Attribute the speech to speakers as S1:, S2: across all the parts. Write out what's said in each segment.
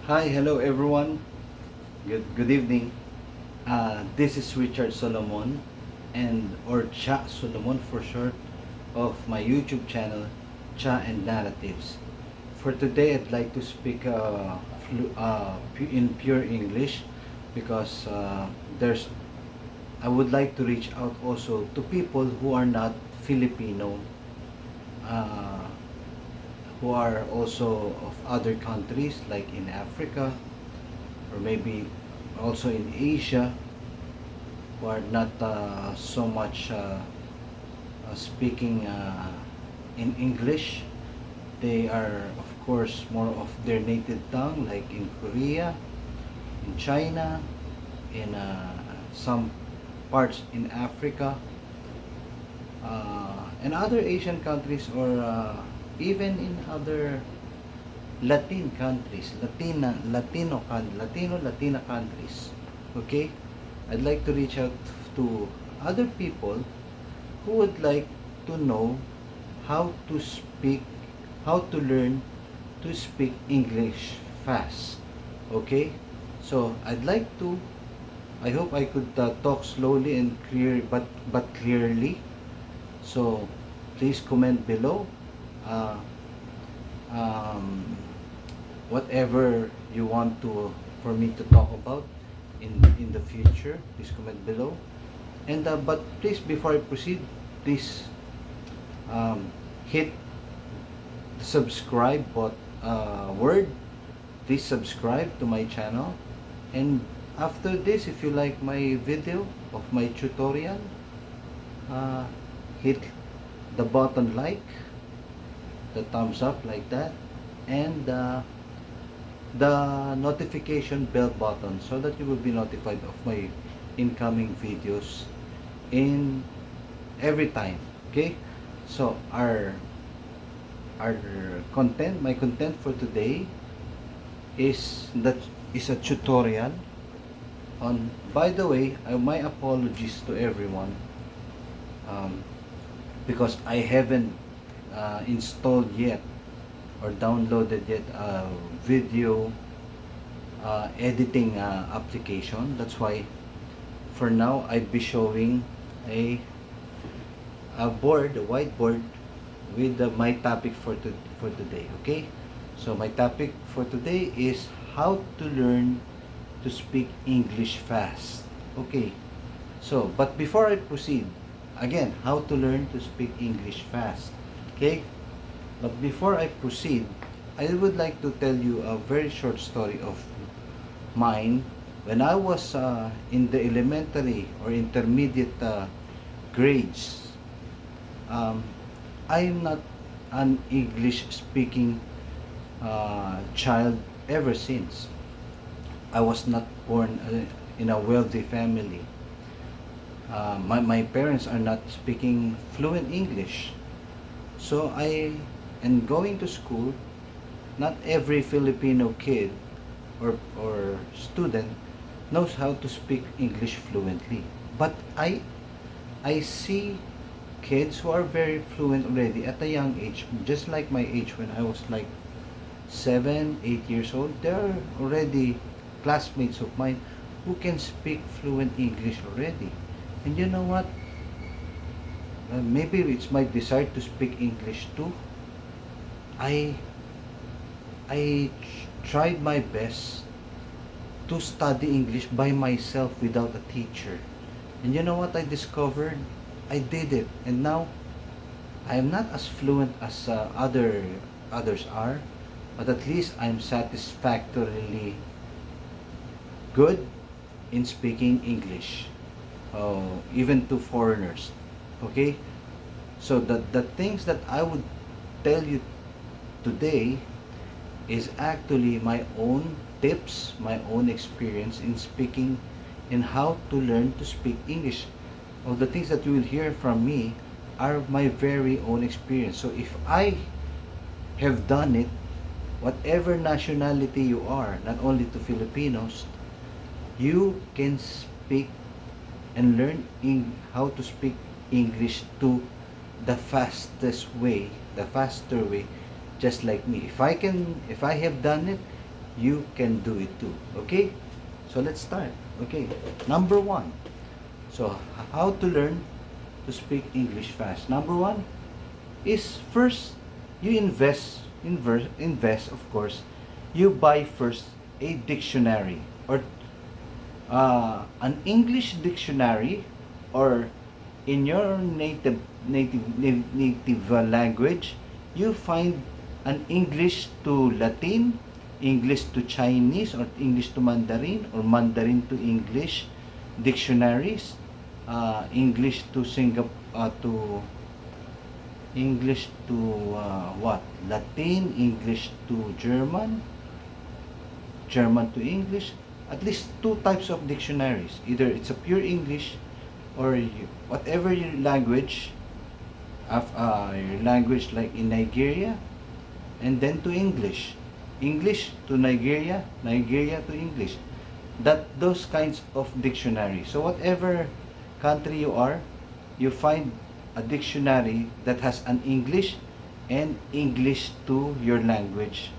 S1: Hi, hello everyone. Good evening. This is Richard Solomon, and or Cha Solomon for short, of my YouTube channel, Cha and Narratives. For today, I'd like to speak in pure English because I would like to reach out also to people who are not Filipino, uh, who are also of other countries like in Africa or maybe also in Asia, who are not so much speaking in English. They are, of course, more of their native tongue, like in Korea, in China, in some parts in Africa, and other Asian countries, or even in other Latin countries, Latina countries. Okay, I'd like to reach out to other people who would like to know how to speak, how to learn to speak English fast. Okay, so I'd like to. I hope I could talk slowly and but clearly. So please comment below. Uh, um, Whatever you want to for me to talk about in the future, please comment below. And but please, before I proceed, please hit the subscribe word. Please subscribe to my channel, and after this, if you like my video of my tutorial, uh, hit the button like, the thumbs up like that, and the notification bell button so that you will be notified of my incoming videos in every time. Okay, so our content, my content for today is a tutorial on. By the way, my apologies to everyone, um, because I haven't installed yet or downloaded yet a video editing application. That's why for now I'd be showing a a whiteboard with my topic for today. Okay, so my topic for today is how to learn to speak English fast. Okay, so but before I proceed, again, how to learn to speak English fast. Okay, but before I proceed, I would like to tell you a very short story of mine. When I was in the elementary or intermediate grades, um, I'm not an English speaking child ever since. I was not born in a wealthy family. My parents are not speaking fluent English. So and going to school, not every Filipino kid or student knows how to speak English fluently. But I see kids who are very fluent already at a young age, just like my age when I was like 7, 8 years old. They're already classmates of mine who can speak fluent English already. And you know what? Maybe it's my desire to speak English too. I tried my best to study English by myself without a teacher. And you know what I discovered? I did it. And now I am not as fluent as others are, but at least I'm satisfactorily good in speaking English, even to foreigners. Okay? So the things that I would tell you today is actually my own tips, my own experience in speaking, in how to learn to speak English. All the things that you will hear from me are my very own experience. So if I have done it, whatever nationality you are, not only to Filipinos, you can speak and learn how to speak English to the fastest way, the faster way, just like me. If I have done it, you can do it too. Okay? So let's start. Okay. Number one. So how to learn to speak English fast? Number one is first you invest of course. You buy first a dictionary or an English dictionary, or in your native language, you find an English to Latin, English to Chinese, or English to Mandarin, or Mandarin to English dictionaries, English to English to what? Latin, English to German, German to English. At least two types of dictionaries. Either it's a pure English, or whatever your language, your language like in Nigeria, and then to English, English to Nigeria, Nigeria to English. Those kinds of dictionaries. So whatever country you are, you find a dictionary that has an English and English to your language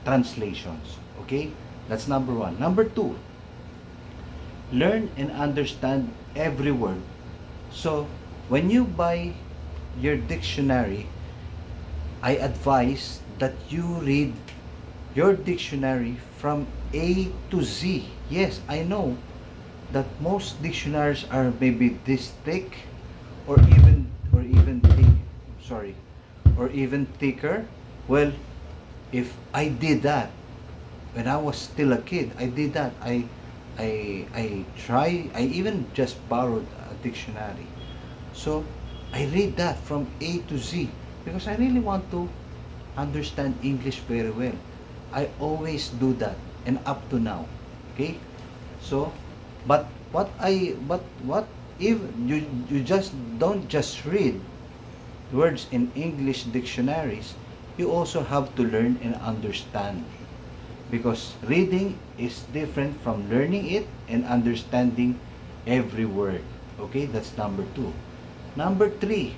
S1: translations. Okay, that's number one. Number two, learn and understand every word. So when you buy your dictionary, I advise that you read your dictionary from A to Z. Yes, I know that most dictionaries are maybe this thick, or even thick, sorry, or even thicker. Well, if I did that when I was still a kid, I did that. I even just borrowed a dictionary. So I read that from A to Z because I really want to understand English very well. I always do that, and up to now. Okay? So, but what if you just don't just read words in English dictionaries, you also have to learn and understand, because reading is different from learning it and understanding every word. Okay, that's number two. Number three,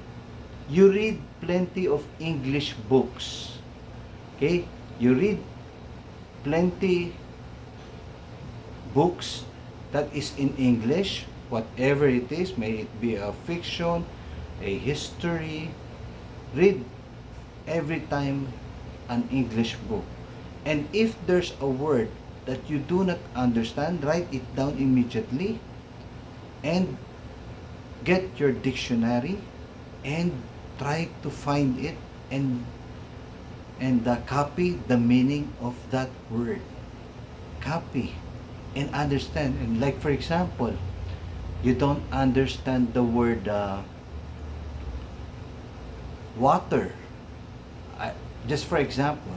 S1: you read plenty of English books. Okay, you read plenty books that is in English, whatever it is, may it be a fiction, a history. Read every time an English book. And if there's a word that you do not understand, write it down immediately and get your dictionary and try to find it, and copy the meaning of that word. Copy and understand. And like for example, you don't understand the word water. Just for example,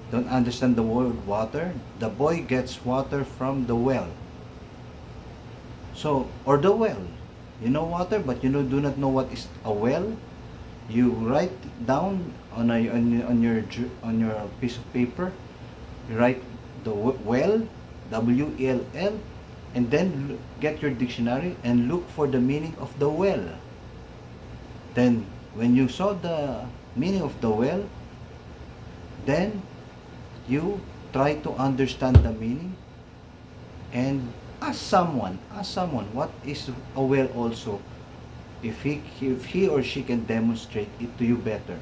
S1: don't understand the word water. The boy gets water from the well. So, or the well. You know water, but you do not know what is a well. You write down on your piece of paper. You write the well, WELL, and then get your dictionary and look for the meaning of the well. Then, when you saw the meaning of the well, then you try to understand the meaning and ask someone what is a well also, if he or she can demonstrate it to you better.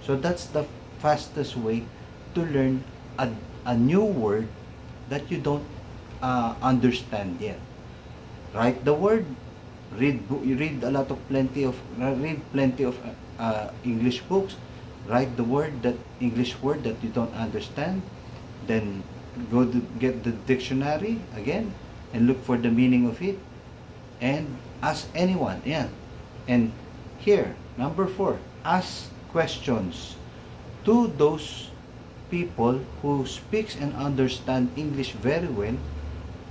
S1: So that's the fastest way to learn a new word that you don't understand yet. Write the word, read a lot of read plenty of English books. Write the English word that you don't understand. Then go to get the dictionary again and look for the meaning of it, and ask anyone. Yeah. And here, number 4, ask questions to those people who speaks and understand English very well.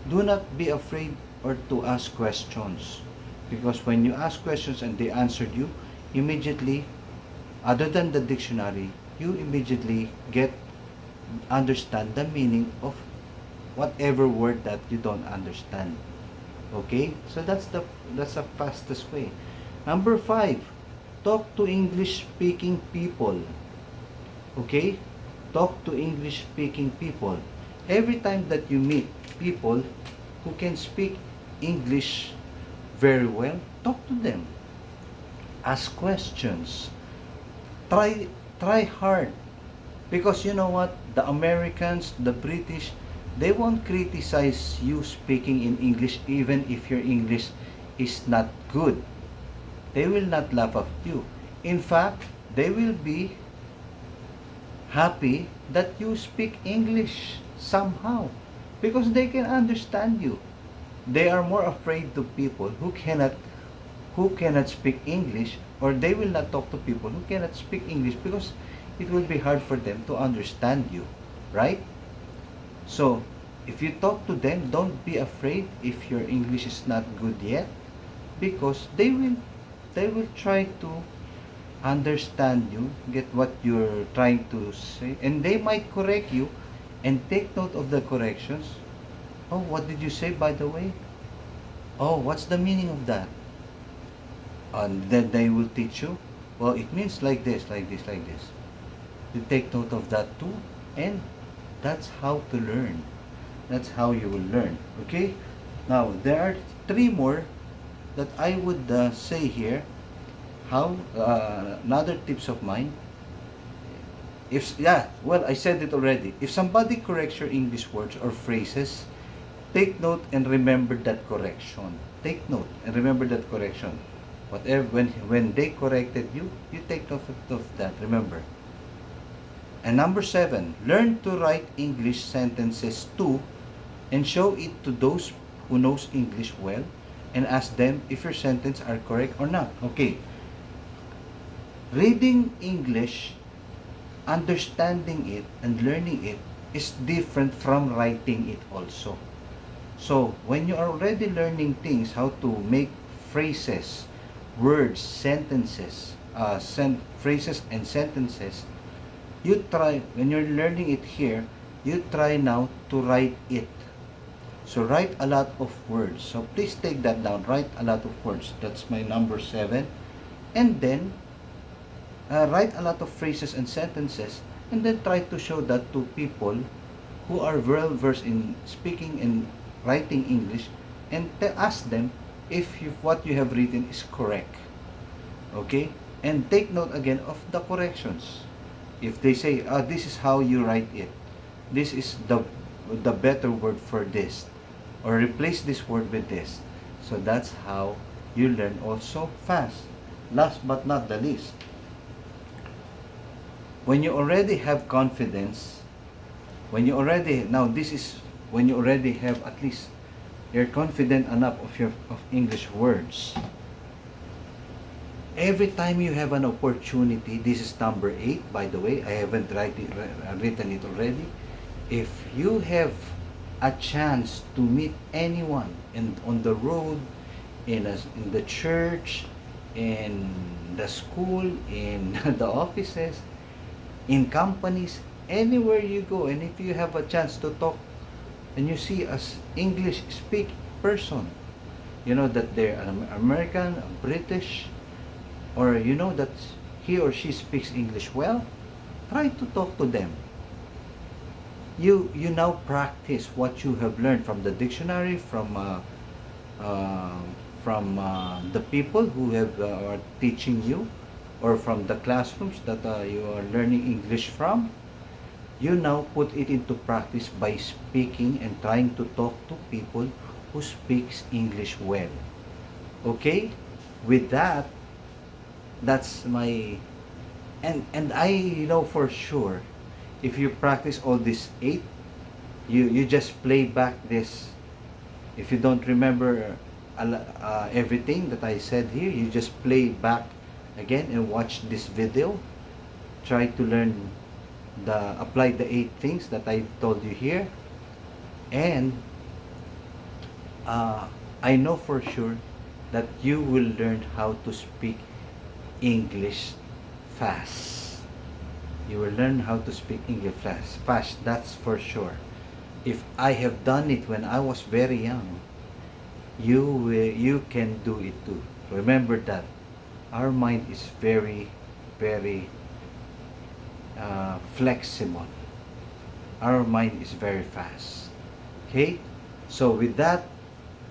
S1: Do not be afraid or to ask questions, because when you ask questions and they answered you immediately, other than the dictionary, you immediately understand the meaning of whatever word that you don't understand. Okay, so that's the fastest way. Number 5, talk to English speaking people. Okay, Talk to English speaking people. Every time that you meet people who can speak English very well, talk to them. Ask questions. Try hard. Because you know what? The Americans, the British, they won't criticize you speaking in English even if your English is not good. They will not laugh at you. In fact, they will be happy that you speak English somehow because they can understand you. They are more afraid to people who cannot speak English, or they will not talk to people who cannot speak English because it will be hard for them to understand you, right? So, if you talk to them, don't be afraid if your English is not good yet because they will try to understand you, get what you're trying to say, and they might correct you and take note of the corrections. Oh, what did you say by the way? Oh, what's the meaning of that? And then they will teach you. Well, it means like this, like this, like this. You take note of that too, and that's how to learn. That's how you will learn. Okay? Now, there are three more that I would say here. How another tips of mine. If yeah, well, I said it already. If somebody corrects your English words or phrases, take note and remember that correction. Take note and remember that correction. Whatever when they corrected you, you take note of that. Remember. And number 7, learn to write English sentences too, and show it to those who knows English well, and ask them if your sentence are correct or not. Okay. Reading English, understanding it, and learning it is different from writing it also. So, when you are already learning things, how to make phrases, words, sentences, phrases and sentences, you try, when you're learning it here, you try now to write it. So, write a lot of words. So, please take that down. Write a lot of words. That's my number 7. And then, write a lot of phrases and sentences, and then try to show that to people who are well versed in speaking and writing English, and ask them if what you have written is correct. Okay? And take note again of the corrections. If they say, this is how you write it, this is the better word for this, or replace this word with this. So that's how you learn also fast. Last but not the least, when you already have confidence, when you already have at least you're confident enough of English words. Every time you have an opportunity, this is number 8 by the way, I haven't written it already. If you have a chance to meet anyone on the road, in the church, in the school, in the offices, in companies, anywhere you go, and if you have a chance to talk and you see a English speak person, you know that they're an American, a British, or you know that he or she speaks English well, try to talk to them. You now practice what you have learned from the dictionary, from the people who are teaching you, or from the classrooms that you are learning English from. You now put it into practice by speaking and trying to talk to people who speaks English well. Okay? With that, that's my and I know for sure, if you practice all these 8, you just play back this. If you don't remember everything that I said here, you just play back again and watch this video. Try to learn apply the 8 things that I told you here, and I know for sure that you will learn how to speak English fast. You will learn how to speak English fast, that's for sure. If I have done it when I was very young, you can do it too. Remember that our mind is very, very flexible. our mind is very fast. Okay? So with that,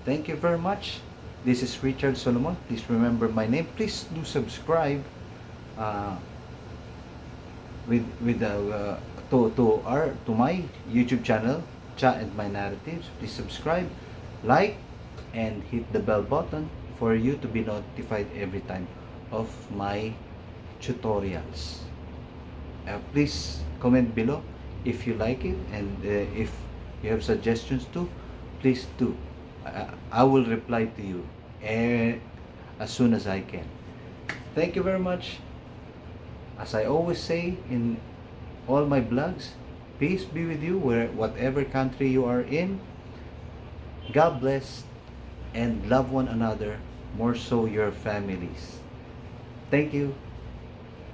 S1: thank you very much. This is Richard Solomon. Please remember my name. Please do subscribe uh, to my YouTube channel, Cha and My Narratives. Please subscribe, like, and hit the bell button for you to be notified every time of my tutorials. Please comment below if you like it, and if you have suggestions too, please do. I will reply to you as soon as I can. Thank you very much. As I always say in all my blogs, peace be with you whatever country you are in. God bless, and love one another, more so your families. Thank you.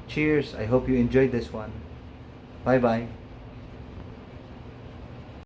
S1: Cheers. I hope you enjoyed this one. Bye bye.